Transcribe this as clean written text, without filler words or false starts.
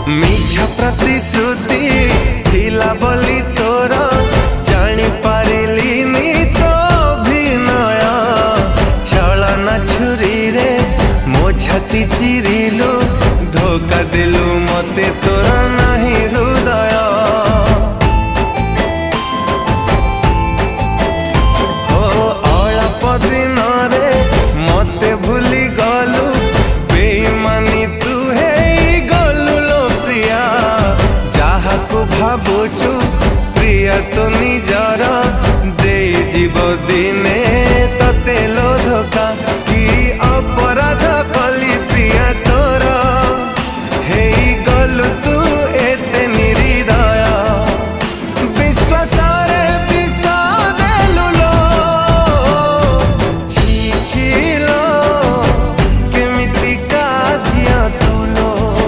मिछा प्रतिश्रुति थिला बोली तोर जानी पारिलिनी तो अभिनय छलना छुरी रे मो छाती चिरिलु धोखा देलु मते तोर नाही हृदय हो अल्प दिन रे मते भूली गलु बेईमानी तू है गलु लो प्रिया जहा को भावुचु प्रिया तो निजा